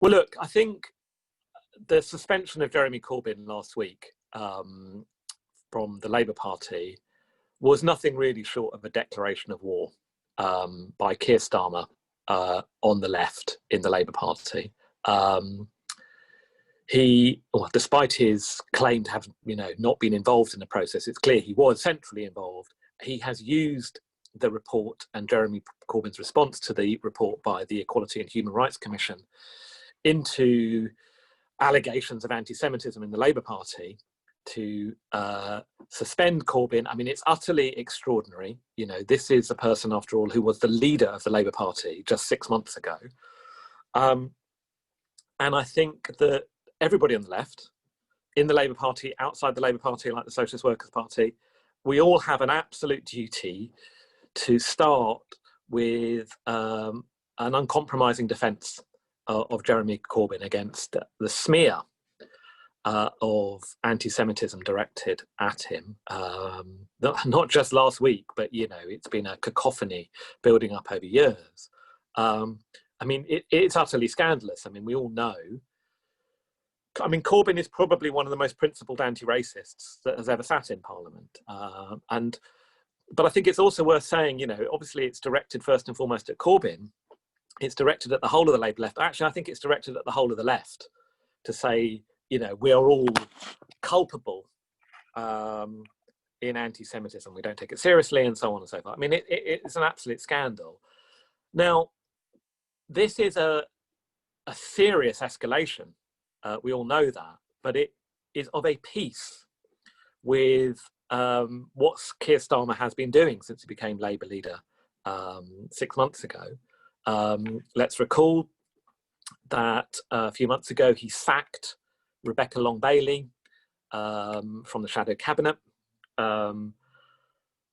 Well, look, I think the suspension of Jeremy Corbyn last week from the Labour Party was nothing really short of a declaration of war by Keir Starmer on the left in the Labour Party. Despite his claim to have, not been involved in the process, it's clear he was centrally involved. He has used the report and Jeremy Corbyn's response to the report by the Equality and Human Rights Commission into allegations of anti-Semitism in the Labour Party to suspend Corbyn. I mean, it's utterly extraordinary. This is a person, after all, who was the leader of the Labour Party just 6 months ago. And I think that everybody on the left, in the Labour Party, outside the Labour Party, like the Socialist Workers' Party, we all have an absolute duty to start with an uncompromising defence of Jeremy Corbyn against the smear of anti-Semitism directed at him. Not just last week, but it's been a cacophony building up over years. I mean, it's utterly scandalous. I mean, we all know. I mean, Corbyn is probably one of the most principled anti-racists that has ever sat in Parliament. But I think it's also worth saying, obviously it's directed first and foremost at Corbyn. It's directed at the whole of the Labour left. Actually, I think it's directed at the whole of the left to say, we are all culpable in anti-Semitism. We don't take it seriously and so on and so forth. I mean, it's an absolute scandal. Now, this is a serious escalation. We all know that, but it is of a piece with what Keir Starmer has been doing since he became Labour leader 6 months ago. Let's recall that a few months ago he sacked Rebecca Long-Bailey from the shadow cabinet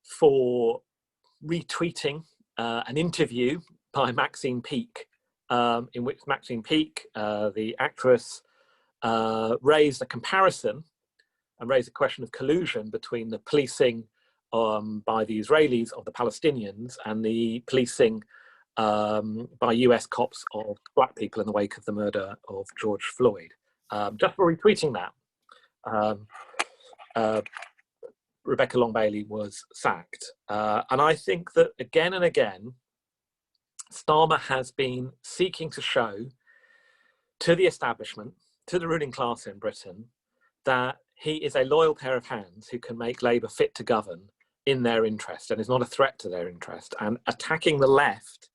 for retweeting an interview by Maxine Peake, in which Maxine Peake, the actress, raised a comparison and raised a question of collusion between the policing by the Israelis of the Palestinians and the policing by US cops of black people in the wake of the murder of George Floyd. Just for retweeting that, Rebecca Long-Bailey was sacked. And I think that again and again, Starmer has been seeking to show to the establishment, to the ruling class in Britain, that he is a loyal pair of hands who can make Labour fit to govern in their interest and is not a threat to their interest. And attacking the left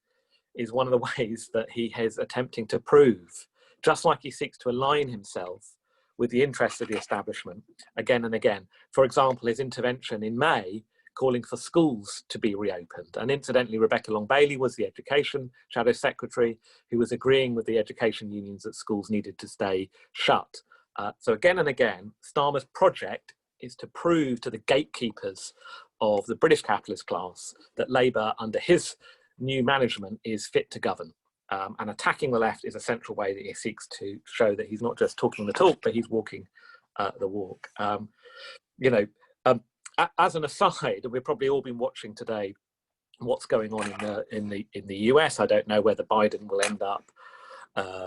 is one of the ways that he is attempting to prove, just like he seeks to align himself with the interests of the establishment again and again. For example, his intervention in May calling for schools to be reopened. And incidentally, Rebecca Long-Bailey was the Education Shadow Secretary who was agreeing with the education unions that schools needed to stay shut. So again and again, Starmer's project is to prove to the gatekeepers of the British capitalist class that Labour, under his new management, is fit to govern. And attacking the left is a central way that he seeks to show that he's not just talking the talk, but he's walking the walk. As an aside, we've probably all been watching today what's going on in the US. I don't know whether Biden will end up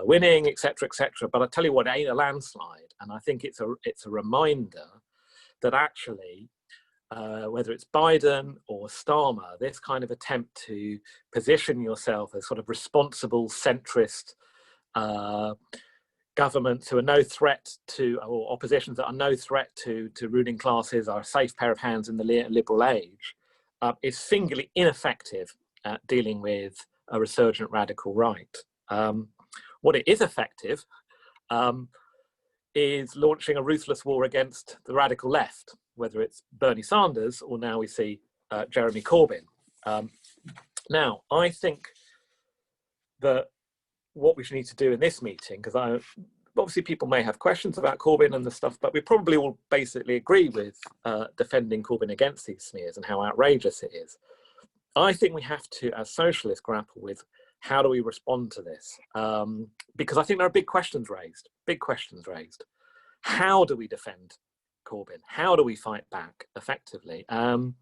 winning, etc., etc. But I tell you what, it ain't a landslide, and I think it's a reminder that actually, whether it's Biden or Starmer, this kind of attempt to position yourself as sort of responsible centrist governments who are no threat to, or oppositions that are no threat to ruling classes, are a safe pair of hands in the liberal age, is singularly ineffective at dealing with a resurgent radical right. What it is effective is launching a ruthless war against the radical left, whether it's Bernie Sanders or now we see Jeremy Corbyn. Now, I think that what we should need to do in this meeting, because obviously people may have questions about Corbyn and the stuff, but we probably all basically agree with defending Corbyn against these smears and how outrageous it is. I think we have to, as socialists, grapple with how do we respond to this? Because I think there are big questions raised. How do we defend Corbyn? How do we fight back effectively? And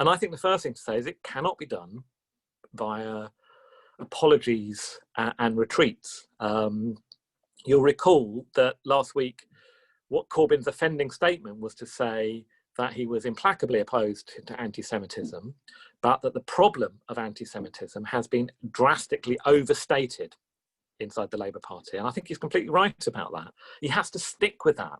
I think the first thing to say is it cannot be done via apologies and retreats. You'll recall that last week, what Corbyn's offending statement was to say that he was implacably opposed to anti-Semitism, but that the problem of anti-Semitism has been drastically overstated inside the Labour Party. And I think he's completely right about that. He has to stick with that,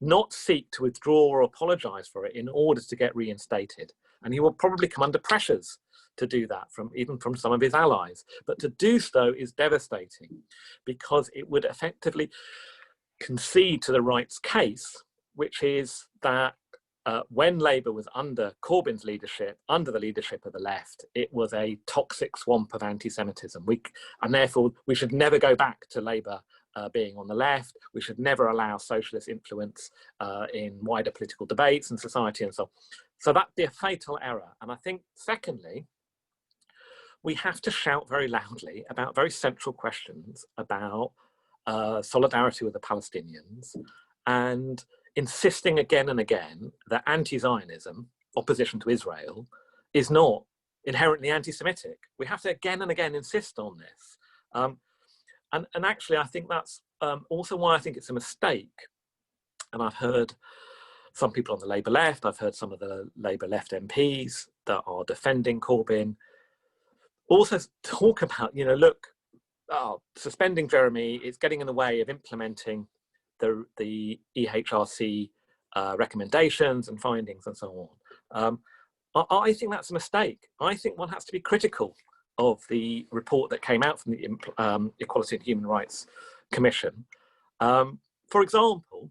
not seek to withdraw or apologise for it in order to get reinstated. And he will probably come under pressures to do that even from some of his allies. But to do so is devastating, because it would effectively concede to the right's case, which is that when Labour was under Corbyn's leadership, under the leadership of the left, it was a toxic swamp of anti-Semitism. And therefore, we should never go back to Labour being on the left. We should never allow socialist influence in wider political debates and society and so on. So that'd be a fatal error. And I think, secondly, we have to shout very loudly about very central questions about solidarity with the Palestinians, and insisting again and again that anti-Zionism, opposition to Israel, is not inherently anti-Semitic. We have to again and again insist on this. And actually, I think that's also why I think it's a mistake. And I've heard some people on the Labour left, I've heard some of the Labour left MPs that are defending Corbyn also talk about, look, suspending Jeremy is getting in the way of implementing the EHRC recommendations and findings and so on. I think that's a mistake. I think one has to be critical of the report that came out from the Equality and Human Rights Commission. For example,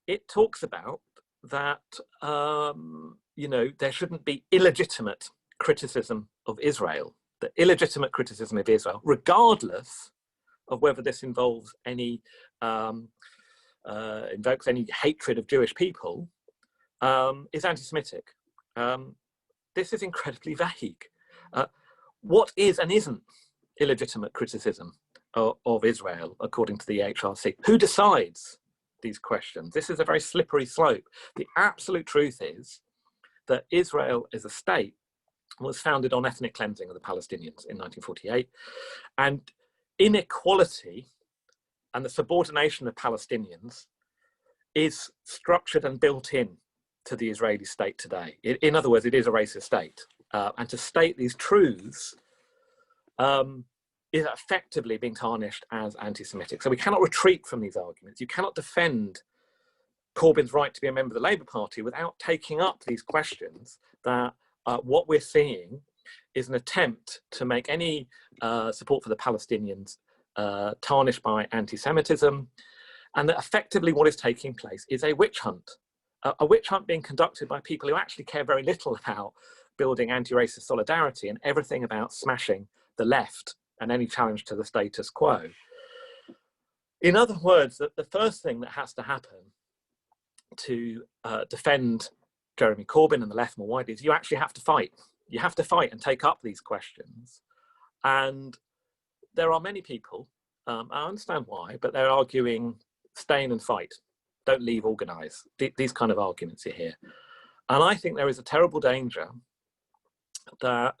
it talks about that there shouldn't be illegitimate criticism of Israel, the illegitimate criticism of Israel, regardless of whether this involves any invokes any hatred of Jewish people, is anti-Semitic. This is incredibly vague. What is and isn't illegitimate criticism of Israel, according to the EHRC? Who decides these questions? This is a very slippery slope. The absolute truth is that Israel as a state was founded on ethnic cleansing of the Palestinians in 1948, and inequality and the subordination of Palestinians is structured and built in to the Israeli state today. In other words, it is a racist state. And to state these truths is effectively being tarnished as anti-Semitic. So we cannot retreat from these arguments. You cannot defend Corbyn's right to be a member of the Labour Party without taking up these questions that what we're seeing is an attempt to make any support for the Palestinians tarnished by anti-Semitism, and that effectively what is taking place is a witch hunt being conducted by people who actually care very little about building anti-racist solidarity and everything about smashing the left and any challenge to the status quo. In other words, the first thing that has to happen to defend Jeremy Corbyn and the left more widely is you actually have to fight. You have to fight and take up these questions. And there are many people, I understand why, but they're arguing stay in and fight, don't leave, organise. These kind of arguments you hear. And I think there is a terrible danger that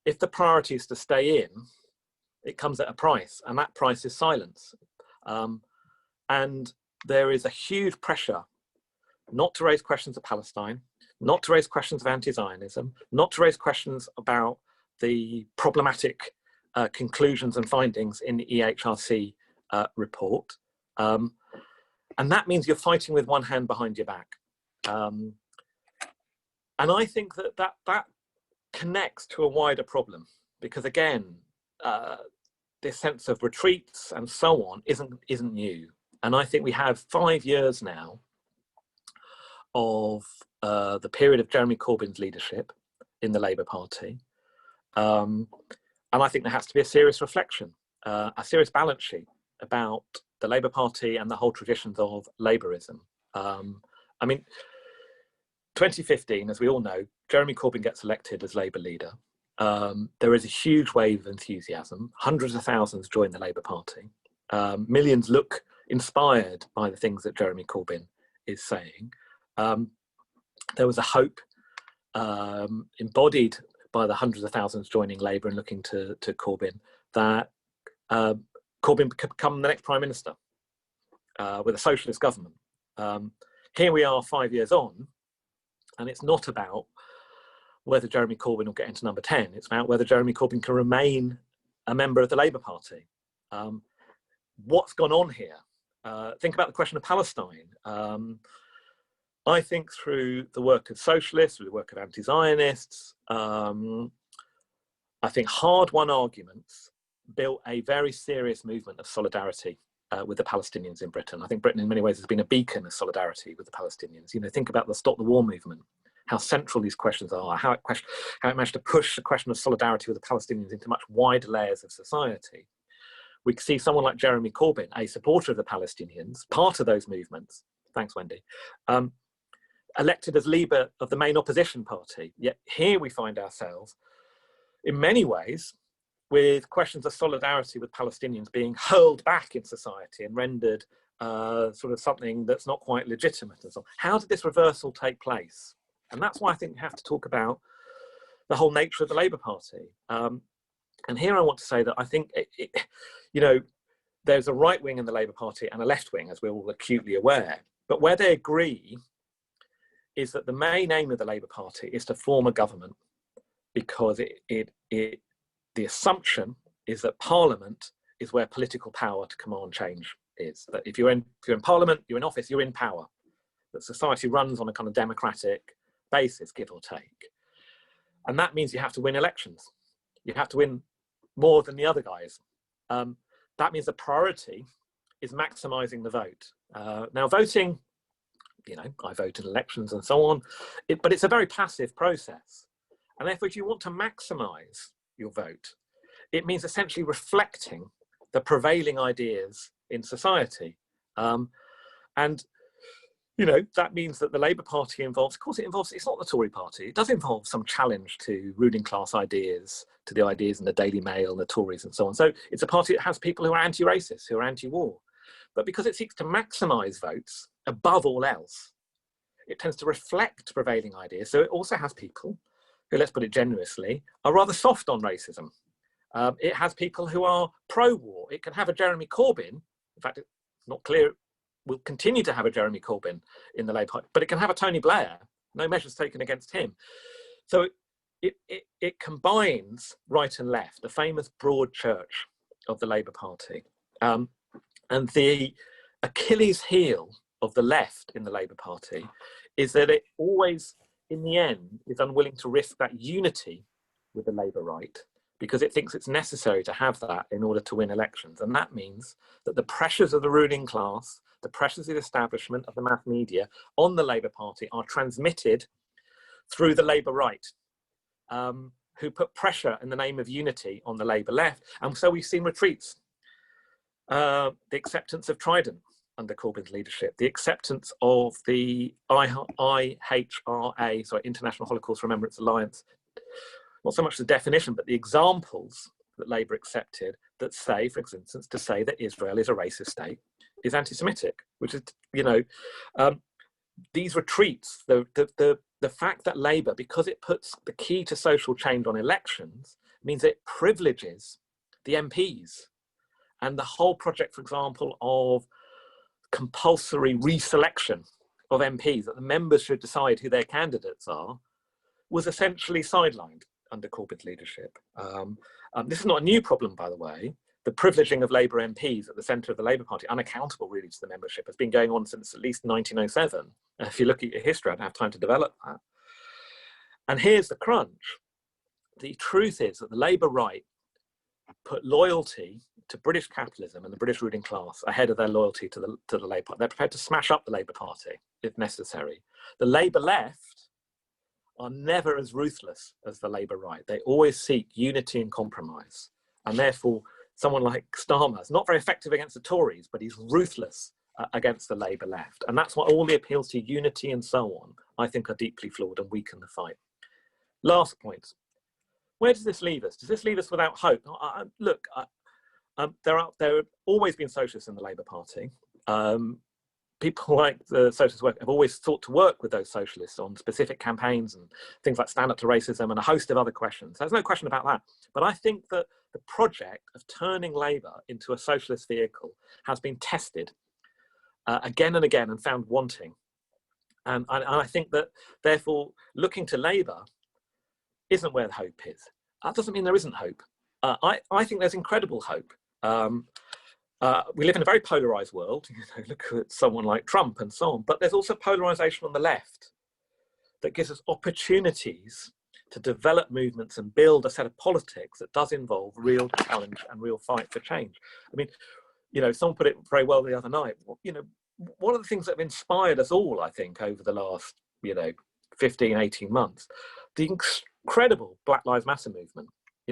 if the priority is to stay in, it comes at a price, and that price is silence. And there is a huge pressure not to raise questions of Palestine, not to raise questions of anti-Zionism, not to raise questions about the problematic conclusions and findings in the EHRC report. And that means you're fighting with one hand behind your back. And I think that connects to a wider problem, because again, this sense of retreats and so on isn't new. And I think we have 5 years now of the period of Jeremy Corbyn's leadership in the Labour Party. And I think there has to be a serious reflection, a serious balance sheet about the Labour Party and the whole traditions of Labourism. I mean, 2015, as we all know, Jeremy Corbyn gets elected as Labour leader. There is a huge wave of enthusiasm. Hundreds of thousands join the Labour Party. Millions look inspired by the things that Jeremy Corbyn is saying. There was a hope embodied by the hundreds of thousands joining Labour and looking to Corbyn, that Corbyn could become the next Prime Minister with a socialist government. Here we are 5 years on, and it's not about whether Jeremy Corbyn will get into number 10. It's about whether Jeremy Corbyn can remain a member of the Labour Party. What's gone on here? Think about the question of Palestine. I think through the work of socialists, through the work of anti-Zionists, I think hard-won arguments built a very serious movement of solidarity with the Palestinians in Britain. I think Britain in many ways has been a beacon of solidarity with the Palestinians. You know, think about the Stop the War movement, how central these questions are, how it managed to push the question of solidarity with the Palestinians into much wider layers of society. We see someone like Jeremy Corbyn, a supporter of the Palestinians, part of those movements, thanks Wendy, elected as leader of the main opposition party. Yet here we find ourselves, in many ways, with questions of solidarity with Palestinians being hurled back in society and rendered sort of something that's not quite legitimate and so on. How did this reversal take place? And that's why I think we have to talk about the whole nature of the Labour Party. And here I want to say that I think, you know, there's a right wing in the Labour Party and a left wing, as we're all acutely aware. But where they agree is that the main aim of the Labour Party is to form a government, because the assumption is that Parliament is where political power to command change is. That if you're in Parliament, you're in office, you're in power. That society runs on a kind of democratic basis, give or take. And that means you have to win elections. You have to win more than the other guys. That means the priority is maximising the vote. Now, voting, you know, I vote in elections and so on, but it's a very passive process. And therefore, if you want to maximise your vote, it means essentially reflecting the prevailing ideas in society. And, you know, that means that the Labour Party involves, of course it involves, it's not the Tory party, it does involve some challenge to ruling class ideas, to the ideas in the Daily Mail and the Tories and so on. So it's a party that has people who are anti-racist, who are anti-war. But because it seeks to maximise votes above all else, it tends to reflect prevailing ideas. So it also has people who, let's put it generously, are rather soft on racism. It has people who are pro-war. It can have a Jeremy Corbyn. In fact, it's not clear, will continue to have a Jeremy Corbyn in the Labour Party, but it can have a Tony Blair, no measures taken against him. So it combines right and left, the famous broad church of the Labour Party. And the Achilles heel of the left in the Labour Party is that it always, in the end, is unwilling to risk that unity with the Labour right, because it thinks it's necessary to have that in order to win elections. And that means that the pressures of the ruling class, the pressures of the establishment, of the mass media on the Labour Party are transmitted through the Labour right, who put pressure in the name of unity on the Labour left. And so we've seen retreats. The acceptance of Trident under Corbyn's leadership, the acceptance of the IHRA, sorry, International Holocaust Remembrance Alliance, not so much the definition, but the examples that Labour accepted that say, for instance, to say that Israel is a racist state is anti-Semitic, which is, you know, these retreats, the fact that Labour, because it puts the key to social change on elections, means it privileges the MPs. And the whole project, for example, of compulsory reselection of MPs, that the members should decide who their candidates are, was essentially sidelined under Corbyn's leadership. This is not a new problem, by the way. The privileging of Labour MPs at the centre of the Labour Party, unaccountable really to the membership, has been going on since at least 1907. And if you look at your history, I don't have time to develop that. And here's the crunch. The truth is that the Labour right put loyalty to British capitalism and the British ruling class ahead of their loyalty to the Labour Party. They're prepared to smash up the Labour Party if necessary. The Labour left are never as ruthless as the Labour right. They always seek unity and compromise. And therefore, someone like Starmer is not very effective against the Tories, but he's ruthless against the Labour left. And that's why all the appeals to unity and so on, I think, are deeply flawed and weaken the fight. Last point. Where does this leave us? Does this leave us without hope? Look, there have always been socialists in the Labour Party. people like the socialist work have always sought to work with those socialists on specific campaigns and things like Stand Up to Racism and a host of other questions. There's no question about that. But I think that the project of turning Labour into a socialist vehicle has been tested again and again and found wanting. And I think that, therefore, looking to Labour isn't where the hope is. That doesn't mean there isn't hope. I think there's incredible hope. We live in a very polarised world. Look at someone like Trump and so on. But there's also polarisation on the left that gives us opportunities to develop movements and build a set of politics that does involve real challenge and real fight for change. I mean, someone put it very well the other night. One of the things that have inspired us all, I think, over the last, 15, 18 months, the incredible Black Lives Matter movement.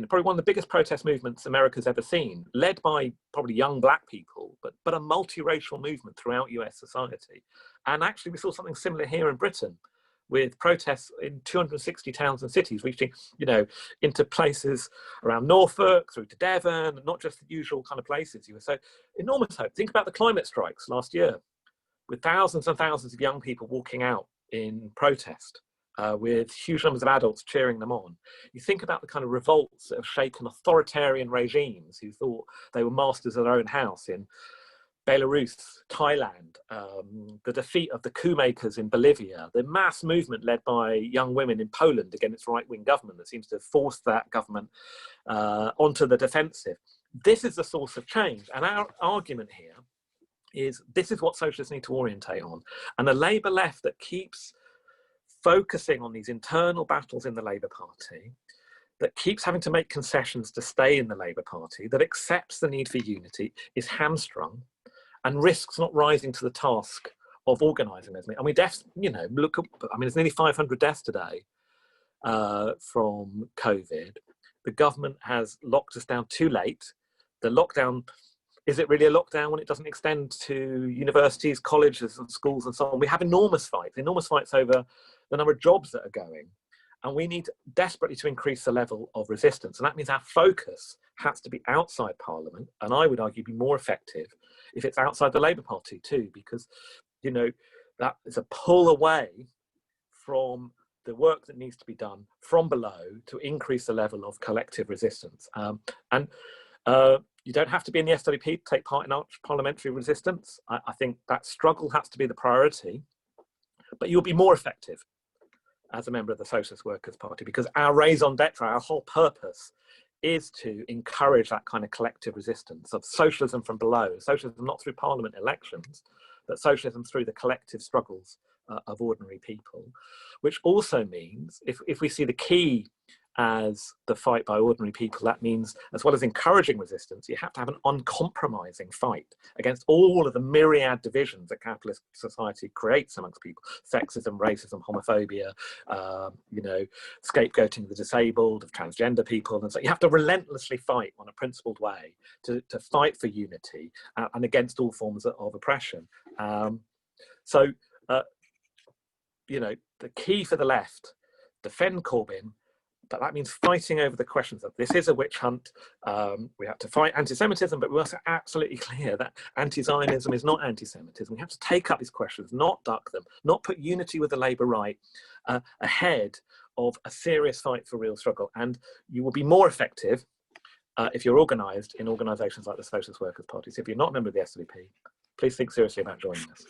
Probably one of the biggest protest movements America's ever seen, led by probably young Black people, but a multiracial movement throughout US society. And actually we saw something similar here in Britain, with protests in 260 towns and cities reaching, into places around Norfolk, through to Devon, not just the usual kind of places. So enormous hope. Think about the climate strikes last year, with thousands and thousands of young people walking out in protest, with huge numbers of adults cheering them on. You think about the kind of revolts that have shaken authoritarian regimes who thought they were masters of their own house in Belarus, Thailand, the defeat of the coup makers in Bolivia, the mass movement led by young women in Poland against right-wing government that seems to have forced that government onto the defensive. This is the source of change. And our argument here is this is what socialists need to orientate on. And a Labour left that keeps focusing on these internal battles in the Labour Party, that keeps having to make concessions to stay in the Labour Party, that accepts the need for unity, is hamstrung and risks not rising to the task of organising those. And we look at, there's nearly 500 deaths today from COVID. The government has locked us down too late. The lockdown, is it really a lockdown when it doesn't extend to universities, colleges and schools and so on? We have enormous fights over the number of jobs that are going. And we need desperately to increase the level of resistance. And that means our focus has to be outside Parliament. And I would argue be more effective if it's outside the Labour Party too, because, that is a pull away from the work that needs to be done from below to increase the level of collective resistance. You don't have to be in the SWP to take part in parliamentary resistance. I think that struggle has to be the priority, but you'll be more effective as a member of the Socialist Workers' Party, because our raison d'etre, our whole purpose, is to encourage that kind of collective resistance of socialism from below. Socialism not through parliament elections, but socialism through the collective struggles of ordinary people, which also means if we see the key as the fight by ordinary people, that means, as well as encouraging resistance, you have to have an uncompromising fight against all of the myriad divisions that capitalist society creates amongst people: sexism, racism, homophobia, scapegoating of the disabled, of transgender people. And so you have to relentlessly fight on a principled way to fight for unity and against all forms of oppression. The key for the left, defend Corbyn, but that means fighting over the questions of this is a witch hunt. We have to fight anti-Semitism, but we're also absolutely clear that anti-Zionism is not anti-Semitism. We have to take up these questions, not duck them, not put unity with the Labour right ahead of a serious fight for real struggle. And you will be more effective if you're organised in organisations like the Socialist Workers' Party. So if you're not a member of the SWP, please think seriously about joining us.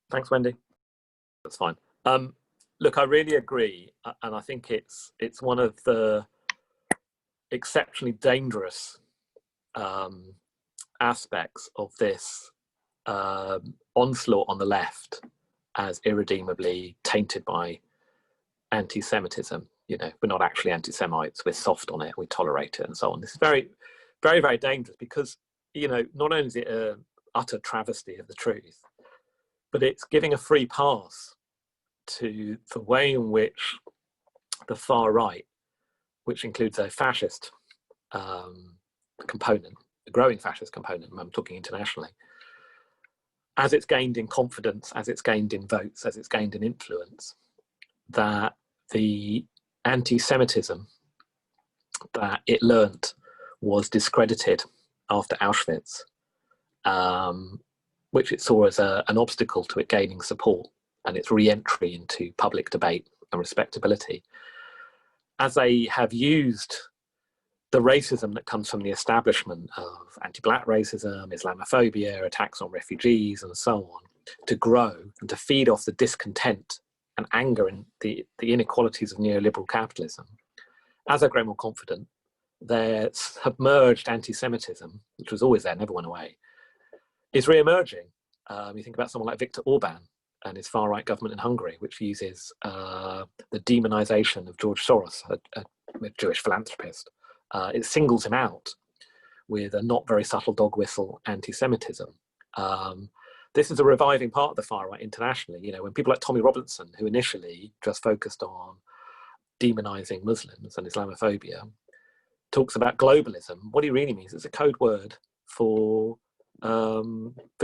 Thanks, Wendy. That's fine. Look, I really agree, and I think it's one of the exceptionally dangerous aspects of this onslaught on the left as irredeemably tainted by anti-Semitism. We're not actually anti-Semites, we're soft on it, we tolerate it and so on. This is very, very, very dangerous because, not only is it an utter travesty of the truth, but it's giving a free pass to the way in which the far right, which includes a fascist component, a growing fascist component, I'm talking internationally, as it's gained in confidence, as it's gained in votes, as it's gained in influence, that the anti-Semitism that it learnt was discredited after Auschwitz which it saw as an obstacle to it gaining support and its re-entry into public debate and respectability, as they have used the racism that comes from the establishment of anti-black racism, Islamophobia, attacks on refugees, and so on, to grow and to feed off the discontent and anger and the inequalities of neoliberal capitalism. As they grow more confident, their submerged anti-Semitism, which was always there, never went away, is re-emerging. You think about someone like Viktor Orban and his far-right government in Hungary, which uses the demonization of George Soros, a Jewish philanthropist. It singles him out with a not very subtle dog whistle anti-Semitism. This is a reviving part of the far-right internationally. You know, when people like Tommy Robinson, who initially just focused on demonizing Muslims and Islamophobia, talks about globalism, what he really means is a code word for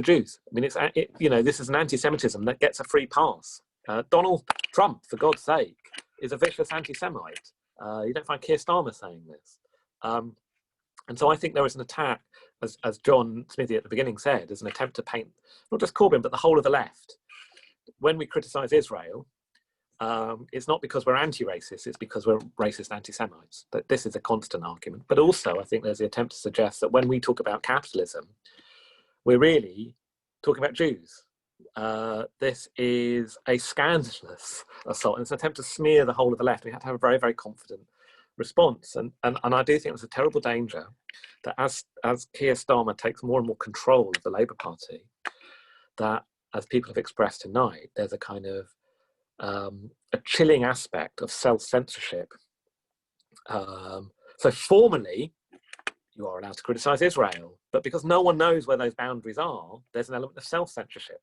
Jews. I mean, this is an anti-Semitism that gets a free pass. Donald Trump, for God's sake, is a vicious anti-Semite. You don't find Keir Starmer saying this. And so I think there is an attack, as John Smithy at the beginning said, as an attempt to paint not just Corbyn, but the whole of the left. When we criticise Israel, it's not because we're anti-racist, it's because we're racist anti-Semites. That this is a constant argument. But also, I think there's the attempt to suggest that when we talk about capitalism, we're really talking about Jews. This is a scandalous assault, and it's an attempt to smear the whole of the left. We have to have a very, very confident response. And I do think it's a terrible danger that as Keir Starmer takes more and more control of the Labour Party, that, as people have expressed tonight, there's a kind of a chilling aspect of self-censorship. So formally, you are allowed to criticise Israel, but because no one knows where those boundaries are, there's an element of self-censorship.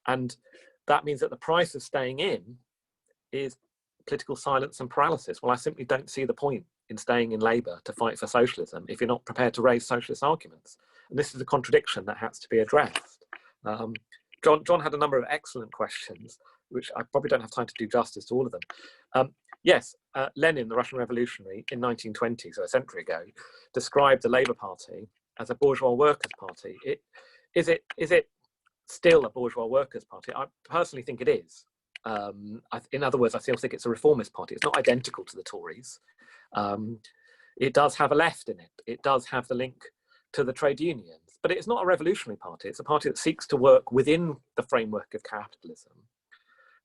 And that means that the price of staying in is political silence and paralysis. Well, I simply don't see the point in staying in Labour to fight for socialism if you're not prepared to raise socialist arguments. And this is a contradiction that has to be addressed. John had a number of excellent questions, which I probably don't have time to do justice to all of them. Yes, Lenin, the Russian revolutionary in 1920, so a century ago, described the Labour Party as a bourgeois workers' party. Is it still a bourgeois workers' party? I personally think it is. In other words, I still think it's a reformist party. It's not identical to the Tories. It does have a left in it. It does have the link to the trade unions, but it's not a revolutionary party. It's a party that seeks to work within the framework of capitalism.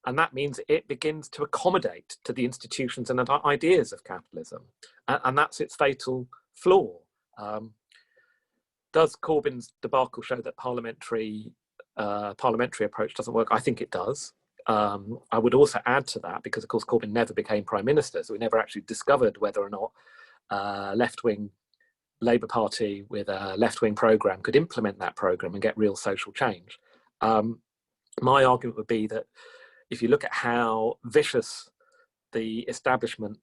And that means it begins to accommodate to the institutions and ideas of capitalism. And that's its fatal flaw. Does Corbyn's debacle show that parliamentary approach doesn't work? I think it does. I would also add to that, because of course Corbyn never became Prime Minister, so we never actually discovered whether or not left-wing Labour Party with a left-wing programme could implement that programme and get real social change. My argument would be that if you look at how vicious the establishment,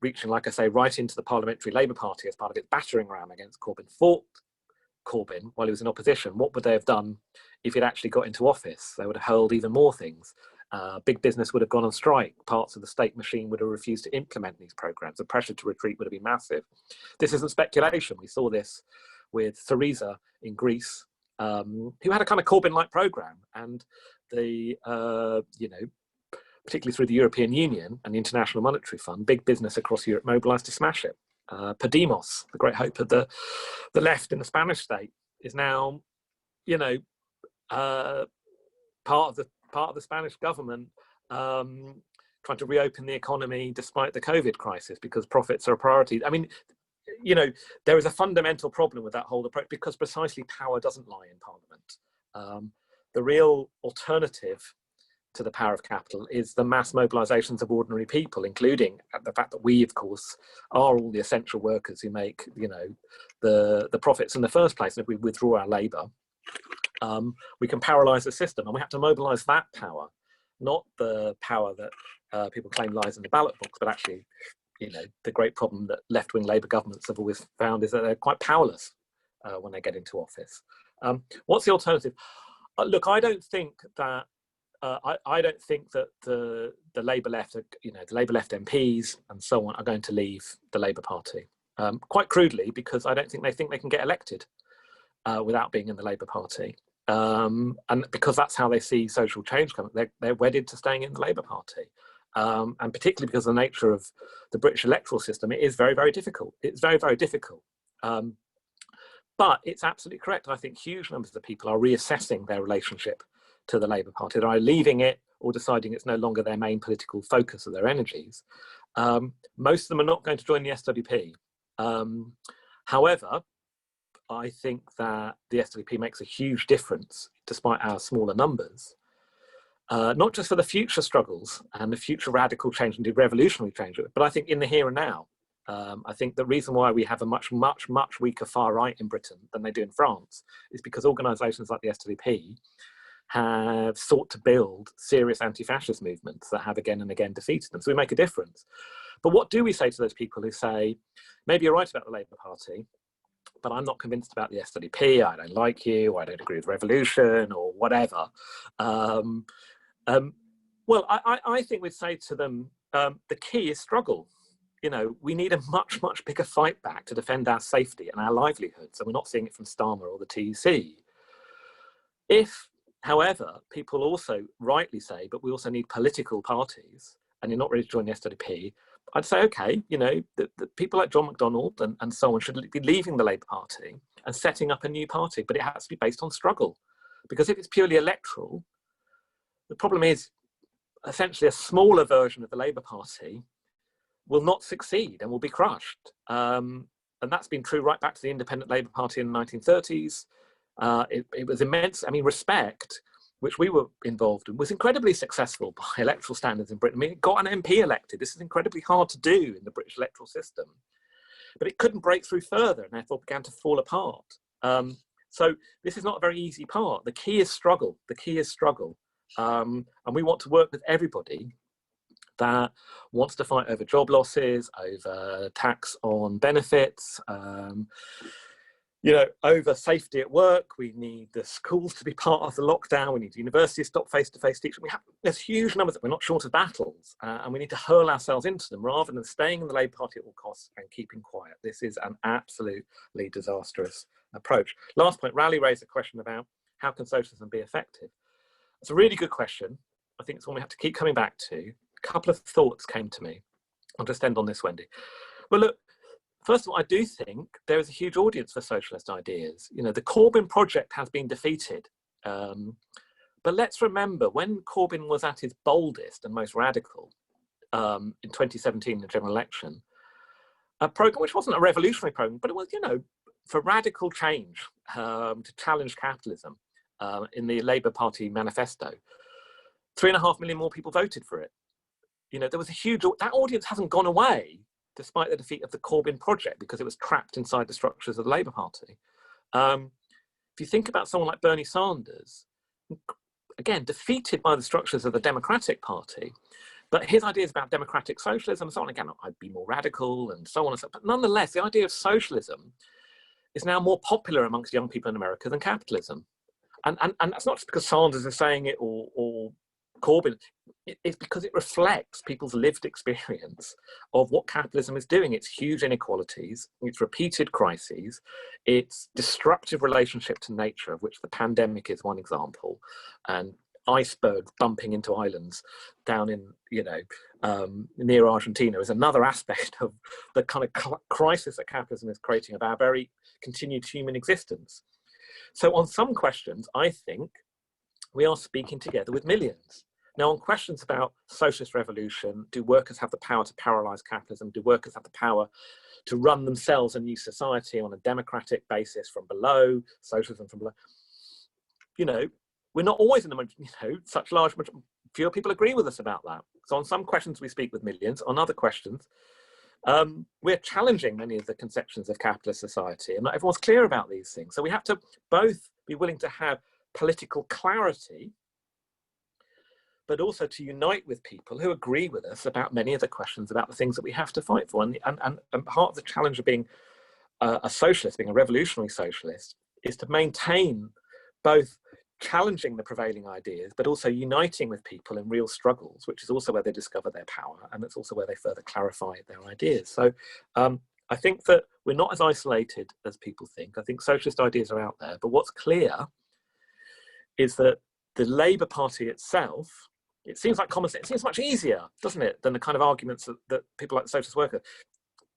reaching, like I say, right into the Parliamentary Labour Party as part of its battering ram against Corbyn, fought Corbyn while he was in opposition, what would they have done if he'd actually got into office? They would have hurled even more things. Big business would have gone on strike. Parts of the state machine would have refused to implement these programmes. The pressure to retreat would have been massive. This isn't speculation. We saw this with Syriza in Greece, who had a kind of Corbyn-like programme, and particularly through the European Union and the International Monetary Fund, big business across Europe mobilised to smash it. Podemos, the great hope of the left in the Spanish state, is now, part of the Spanish government, trying to reopen the economy despite the COVID crisis because profits are a priority. I mean, there is a fundamental problem with that whole approach because precisely power doesn't lie in Parliament. The real alternative to the power of capital is the mass mobilisations of ordinary people, including the fact that we, of course, are all the essential workers who make, the profits in the first place. And if we withdraw our labour, we can paralyse the system, and we have to mobilise that power, not the power that people claim lies in the ballot box, but actually, the great problem that left-wing Labour governments have always found is that they're quite powerless when they get into office. What's the alternative? Look, I don't think that the Labour left, the Labour left MPs and so on, are going to leave the Labour Party. Quite crudely, because I don't think they can get elected. without being in the Labour Party. And because that's how they see social change coming, they're wedded to staying in the Labour Party. And particularly because of the nature of the British electoral system, it is very, very difficult. It's very, very difficult. But it's absolutely correct. I think huge numbers of people are reassessing their relationship to the Labour Party. They're either leaving it or deciding it's no longer their main political focus of their energies. Most of them are not going to join the SWP. However, I think that the SWP makes a huge difference, despite our smaller numbers, not just for the future struggles and the future radical change and revolutionary change, but I think in the here and now. I think the reason why we have a much weaker far right in Britain than they do in France is because organisations like the SWP have sought to build serious anti-fascist movements that have again and again defeated them. So we make a difference. But what do we say to those people who say, maybe you're right about the Labour Party, but I'm not convinced about the SWP, I don't like you, or I don't agree with revolution, or whatever. Well, I think we'd say to them, the key is struggle. You know, we need a much bigger fight back to defend our safety and our livelihoods, and we're not seeing it from Starmer or the TUC. If, however, people also rightly say, but we also need political parties, and you're not ready to join the SWP, I'd say, okay, you know, the people like John McDonnell and so on should be leaving the Labour Party and setting up a new party, but it has to be based on struggle. Because if it's purely electoral, the problem is essentially a smaller version of the Labour Party will not succeed and will be crushed. And that's been true right back to the Independent Labour Party in the 1930s. It was immense. I mean, Respect, which we were involved in, was incredibly successful by electoral standards in Britain. I mean, it got an MP elected. This is incredibly hard to do in the British electoral system. But it couldn't break through further and therefore began to fall apart. So this is not a very easy part. The key is struggle. The key is struggle. And we want to work with everybody that wants to fight over job losses, over tax on benefits, you know, over safety at work. We need the schools to be part of the lockdown. We need universities to stop face-to-face teaching. There's huge numbers that we're not short of battles, and we need to hurl ourselves into them rather than staying in the Labour Party at all costs and keeping quiet. This is an absolutely disastrous approach. Last point, Raleigh raised a question about how can socialism be effective? It's a really good question. I think it's one we have to keep coming back to. A couple of thoughts came to me. I'll just end on this, Wendy. Well, look, first of all, I do think there is a huge audience for socialist ideas. You know, the Corbyn project has been defeated. But let's remember, when Corbyn was at his boldest and most radical in 2017, the general election, a programme which wasn't a revolutionary programme, but it was, you know, for radical change, to challenge capitalism in the Labour Party manifesto. 3.5 million more people voted for it. You know, there was a huge, that audience hasn't gone away despite the defeat of the Corbyn project because it was trapped inside the structures of the Labour Party. If you think about someone like Bernie Sanders, again, defeated by the structures of the Democratic Party, but his ideas about democratic socialism and so on, again, I'd be more radical and so on and so on. But nonetheless, the idea of socialism is now more popular amongst young people in America than capitalism. And that's not just because Sanders is saying it or Corbyn, it's because it reflects people's lived experience of what capitalism is doing. It's huge inequalities, it's repeated crises, it's destructive relationship to nature, of which the pandemic is one example, and icebergs bumping into islands down in, you know, near Argentina is another aspect of the kind of crisis that capitalism is creating of our very continued human existence. So on some questions, I think we are speaking together with millions. Now, on questions about socialist revolution, do workers have the power to paralyse capitalism? Do workers have the power to run themselves a new society on a democratic basis from below, socialism from below? You know, we're not always in the, you know, such large, fewer people agree with us about that. So on some questions, we speak with millions. On other questions, we're challenging many of the conceptions of capitalist society, and not everyone's clear about these things. So we have to both be willing to have political clarity, but also to unite with people who agree with us about many of the questions about the things that we have to fight for. And part of the challenge of being a socialist, being a revolutionary socialist, is to maintain both challenging the prevailing ideas, but also uniting with people in real struggles, which is also where they discover their power, and it's also where they further clarify their ideas. So I think that we're not as isolated as people think. I think socialist ideas are out there, but what's clear is that the Labour Party itself, it seems like common sense, it seems much easier, doesn't it, than the kind of arguments that people like the Socialist Worker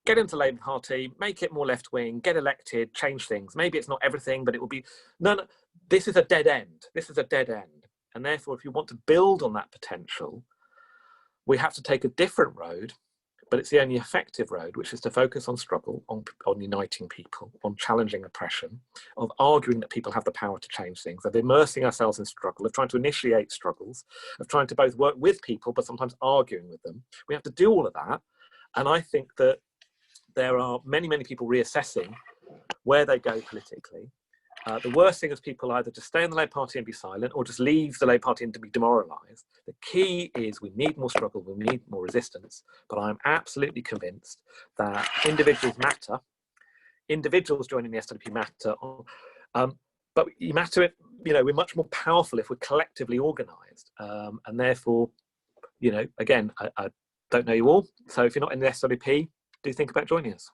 get into the Labour Party, make it more left-wing, get elected, change things. Maybe it's not everything, but it will be, no, this is a dead end. This is a dead end. And therefore, if you want to build on that potential, we have to take a different road, but it's the only effective road, which is to focus on struggle, on uniting people, on challenging oppression, of arguing that people have the power to change things, of immersing ourselves in struggle, of trying to initiate struggles, of trying to both work with people, but sometimes arguing with them. We have to do all of that. And I think that there are many, many people reassessing where they go politically. The worst thing is people either just stay in the Labour Party and be silent, or just leave the Labour Party and to be demoralised. The key is we need more struggle, we need more resistance. But I'm absolutely convinced that individuals matter. Individuals joining the SWP matter. But you matter, we're much more powerful if we're collectively organised. And therefore, again, I don't know you all. So if you're not in the SWP, do think about joining us.